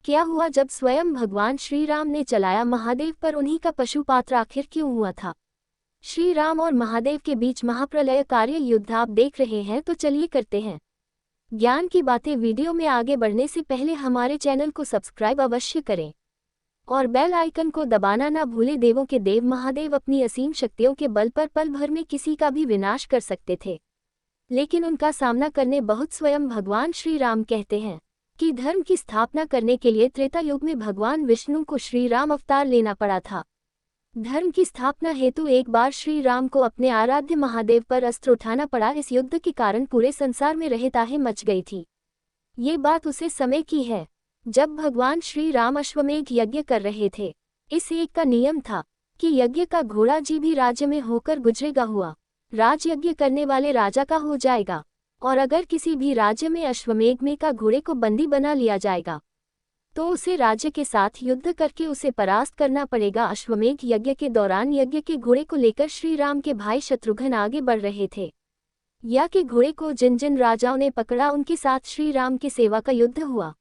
क्या हुआ जब स्वयं भगवान श्री राम ने चलाया महादेव पर उन्हीं का पशुपात्र आखिर क्यों हुआ था? श्री राम और महादेव के बीच महाप्रलयकारी युद्ध आप देख रहे हैं, तो चलिए करते हैं ज्ञान की बातें। वीडियो में आगे बढ़ने से पहले हमारे चैनल को सब्सक्राइब अवश्य करें और बेल आइकन को दबाना ना भूलें। देवों के देव महादेव अपनी असीम शक्तियों के बल पर पल भर में किसी का भी विनाश कर सकते थे, लेकिन उनका सामना करने बहुत स्वयं भगवान श्री राम कहते हैं कि धर्म की स्थापना करने के लिए त्रेता युग में भगवान विष्णु को श्री राम अवतार लेना पड़ा था। धर्म की स्थापना हेतु एक बार श्री राम को अपने आराध्य महादेव पर अस्त्र उठाना पड़ा। इस युद्ध के कारण पूरे संसार में रहताहे मच गई थी। ये बात उसे समय की है जब भगवान श्री राम अश्वमेघ यज्ञ कर रहे थे। इस एक का नियम था कि यज्ञ का घोड़ा जी भी राज्य में होकर गुजरेगा हुआ राज यज्ञ करने वाले राजा का हो जाएगा, और अगर किसी भी राज्य में अश्वमेघ में का घोड़े को बंदी बना लिया जाएगा तो उसे राज्य के साथ युद्ध करके उसे परास्त करना पड़ेगा। अश्वमेघ यज्ञ के दौरान यज्ञ के घोड़े को लेकर श्री राम के भाई शत्रुघ्न आगे बढ़ रहे थे। या के घोड़े को जिन जिन राजाओं ने पकड़ा उनके साथ श्री राम की सेवा का युद्ध हुआ।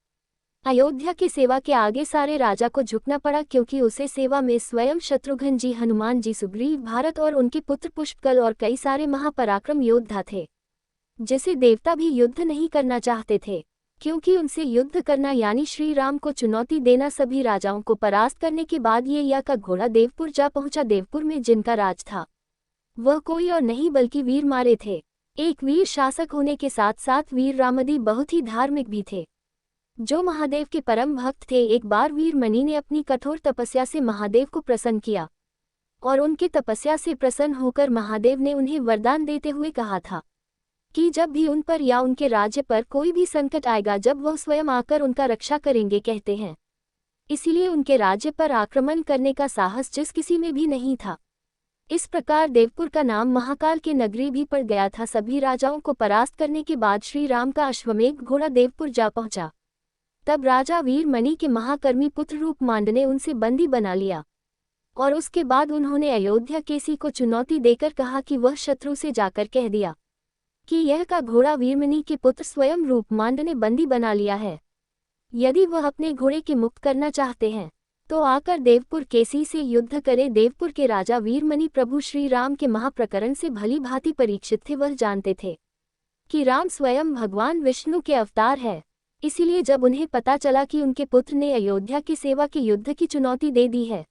अयोध्या की सेवा के आगे सारे राजा को झुकना पड़ा, क्योंकि उसे सेवा में स्वयं शत्रुघ्न जी, हनुमान जी, सुग्रीव, भारत और उनके पुत्र पुष्पकल और कई सारे महापराक्रम योद्धा थे, जिसे देवता भी युद्ध नहीं करना चाहते थे, क्योंकि उनसे युद्ध करना यानी श्री राम को चुनौती देना। सभी राजाओं को परास्त करने के बाद ये या का घोड़ा देवपुर जा पहुंचा। देवपुर में जिनका राज था वह कोई और नहीं बल्कि वीर मारे थे। एक वीर शासक होने के साथ साथ वीर रामदी बहुत ही धार्मिक भी थे, जो महादेव के परम भक्त थे। एक बार वीर मणि ने अपनी कठोर तपस्या से महादेव को प्रसन्न किया, और उनकी तपस्या से प्रसन्न होकर महादेव ने उन्हें वरदान देते हुए कहा था कि जब भी उन पर या उनके राज्य पर कोई भी संकट आएगा, जब वह स्वयं आकर उनका रक्षा करेंगे, कहते हैं। इसीलिए उनके राज्य पर आक्रमण करने का साहस जिस किसी में भी नहीं था। इस प्रकार देवपुर का नाम महाकाल की नगरी भी पड़ गया था। सभी राजाओं को परास्त करने के बाद श्री राम का अश्वमेघ घोड़ा देवपुर जा पहुंचा। तब राजा वीर मणि के महाकर्मी पुत्र रूपमांड ने उनसे बंदी बना लिया, और उसके बाद उन्होंने अयोध्या केसी को चुनौती देकर कहा कि वह शत्रु से जाकर कह दिया कि यह का घोड़ा वीरमणि के पुत्र स्वयं रूपमांड ने बंदी बना लिया है। यदि वह अपने घोड़े के मुक्त करना चाहते हैं तो आकर देवपुर केसी से युद्ध करे। देवपुर के राजा वीरमणि प्रभु श्री राम के महाप्रकरण से भली भांति परीक्षित थे। वह जानते थे कि राम स्वयं भगवान विष्णु के अवतार है। इसीलिए जब उन्हें पता चला कि उनके पुत्र ने अयोध्या की सेवा के युद्ध की चुनौती दे दी है,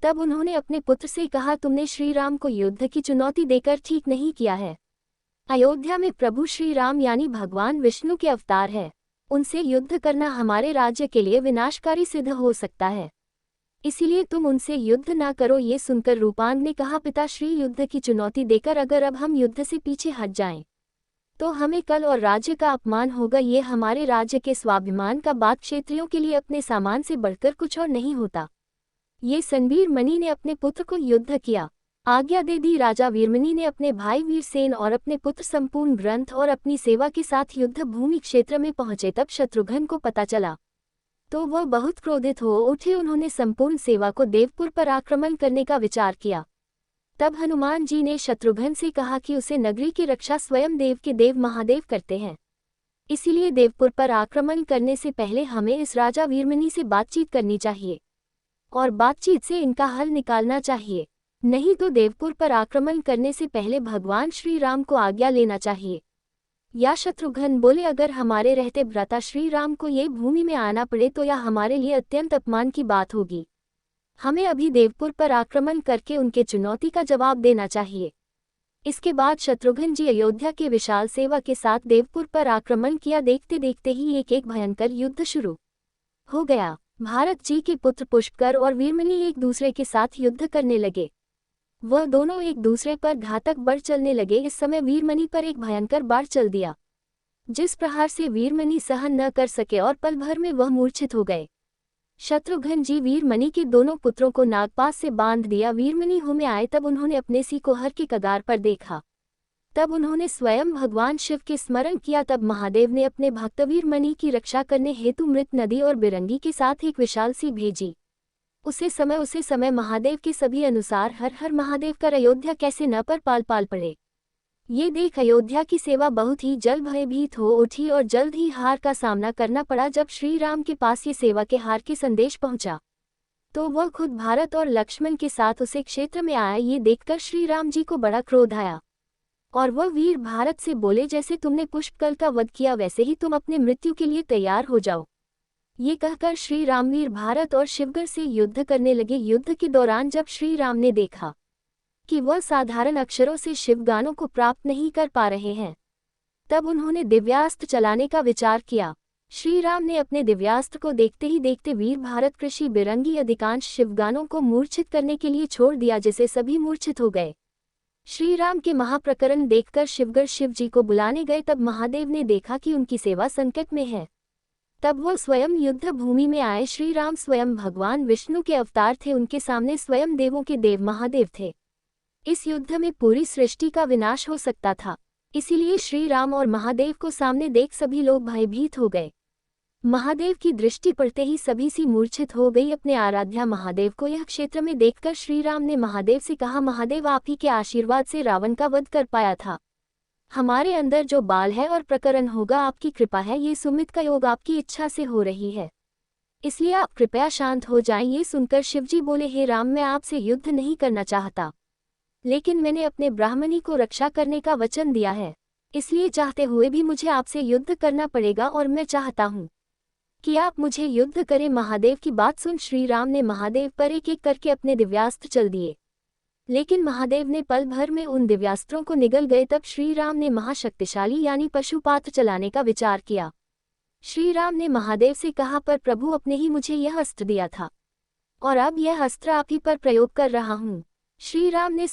तब उन्होंने अपने पुत्र से कहा, तुमने श्री राम को युद्ध की चुनौती देकर ठीक नहीं किया है। अयोध्या में प्रभु श्री राम यानी भगवान विष्णु के अवतार है, उनसे युद्ध करना हमारे राज्य के लिए विनाशकारी सिद्ध हो सकता है, इसीलिए तुम उनसे युद्ध ना करो। ये सुनकर रूपांड ने कहा, पिताश्री, युद्ध की चुनौती देकर अगर अब हम युद्ध से पीछे हट जाएं तो हमें कल और राज्य का अपमान होगा। ये हमारे राज्य के स्वाभिमान का बात, क्षेत्रियों के लिए अपने सामान से बढ़कर कुछ और नहीं होता। ये वीर मणि ने अपने पुत्र को युद्ध किया आज्ञा दे दी। राजा वीरमणि ने अपने भाई वीरसेन और अपने पुत्र संपूर्ण ग्रंथ और अपनी सेवा के साथ युद्ध भूमि क्षेत्र में पहुंचे। तब शत्रुघ्न को पता चला तो वह बहुत क्रोधित हो उठे। उन्होंने संपूर्ण सेवा को देवपुर पर आक्रमण करने का विचार किया। तब हनुमान जी ने शत्रुघ्न से कहा कि उसे नगरी की रक्षा स्वयं देव के देव महादेव करते हैं, इसीलिए देवपुर पर आक्रमण करने से पहले हमें इस राजा वीरमणि से बातचीत करनी चाहिए और बातचीत से इनका हल निकालना चाहिए, नहीं तो देवपुर पर आक्रमण करने से पहले भगवान श्री राम को आज्ञा लेना चाहिए। या शत्रुघ्न बोले, अगर हमारे रहते भ्राता श्री राम को ये भूमि में आना पड़े तो यह हमारे लिए अत्यंत अपमान की बात होगी। हमें अभी देवपुर पर आक्रमण करके उनके चुनौती का जवाब देना चाहिए। इसके बाद शत्रुघ्न जी अयोध्या के विशाल सेवा के साथ देवपुर पर आक्रमण किया। देखते देखते ही एक भयंकर युद्ध शुरू हो गया। भारत जी के पुत्र पुष्पकर और वीरमणि एक दूसरे के साथ युद्ध करने लगे। वह दोनों एक दूसरे पर घातक बढ़ चलने लगे। इस समय वीरमणि पर एक भयंकर बाढ़ चल दिया, जिस प्रहार से वीरमणि सहन न कर सके और पल भर में वह मूर्छित हो गए। शत्रुघ्न जी वीरमणि के दोनों पुत्रों को नागपाश से बांध दिया। वीरमणि होश में आए तब उन्होंने अपने सिकोहर के कगार पर देखा। तब उन्होंने स्वयं भगवान शिव के स्मरण किया। तब महादेव ने अपने भक्त वीरमणि की रक्षा करने हेतु मृत नदी और बिरंगी के साथ एक विशाल सी भेजी। उसे समय महादेव के सभी अनुसार हर हर महादेव कर अयोध्या कैसे न पर पाल पाल पड़े। ये देख अयोध्या की सेवा बहुत ही जल्द भयभीत हो उठी और जल्द ही हार का सामना करना पड़ा। जब श्री राम के पास ये सेवा के हार के संदेश पहुंचा तो वह खुद भारत और लक्ष्मण के साथ उसे क्षेत्र में आया। ये देखकर श्री राम जी को बड़ा क्रोध आया और वह वीर भारत से बोले, जैसे तुमने पुष्पकल का वध किया वैसे ही तुम अपने मृत्यु के लिए तैयार हो जाओ। ये कहकर श्री राम वीर भारत और शिवगढ़ से युद्ध करने लगे। युद्ध के दौरान जब श्री राम ने देखा कि वह साधारण अक्षरों से शिवगानों को प्राप्त नहीं कर पा रहे हैं, तब उन्होंने दिव्यास्त्र चलाने का विचार किया। श्री राम ने अपने दिव्यास्त्र को देखते ही देखते वीर भारत कृषि बिरंगी अधिकांश शिवगानों को मूर्छित करने के लिए छोड़ दिया, जिससे सभी मूर्छित हो गए। श्री राम के महाप्रकरण देखकर शिवगढ़ शिव जी को बुलाने गए। तब महादेव ने देखा कि उनकी सेवा संकट में है। तब वह स्वयं युद्ध भूमि में आए। श्री राम स्वयं भगवान विष्णु के अवतार थे, उनके सामने स्वयं देवों के देव महादेव थे। इस युद्ध में पूरी सृष्टि का विनाश हो सकता था, इसीलिए श्री राम और महादेव को सामने देख सभी लोग भयभीत हो गए। महादेव की दृष्टि पड़ते ही सभी सी मूर्छित हो गई। अपने आराध्या महादेव को यह क्षेत्र में देखकर श्री राम ने महादेव से कहा, महादेव आप ही के आशीर्वाद से रावण का वध कर पाया था। हमारे अंदर जो बाल है और प्रकरण होगा आपकी कृपा है, ये सुमित का योग आपकी इच्छा से हो रही है, इसलिए आप कृपया शांत हो जाएं। ये सुनकर शिवजी बोले, हे राम, मैं आपसे युद्ध नहीं करना चाहता, लेकिन मैंने अपने ब्राह्मणी को रक्षा करने का वचन दिया है, इसलिए चाहते हुए भी मुझे आपसे युद्ध करना पड़ेगा और मैं चाहता हूँ कि आप मुझे युद्ध करें। महादेव की बात सुन श्री राम ने महादेव पर एक एक करके अपने दिव्यास्त्र चल दिए, लेकिन महादेव ने पल भर में उन दिव्यास्त्रों को निगल गए। तब श्री राम ने महाशक्तिशाली यानी पशुपात्र चलाने का विचार किया। श्री राम ने महादेव से कहा, पर प्रभु अपने ही मुझे यह अस्त्र दिया था और अब यह अस्त्र आप ही पर प्रयोग कर रहा हूँ। श्री राम ने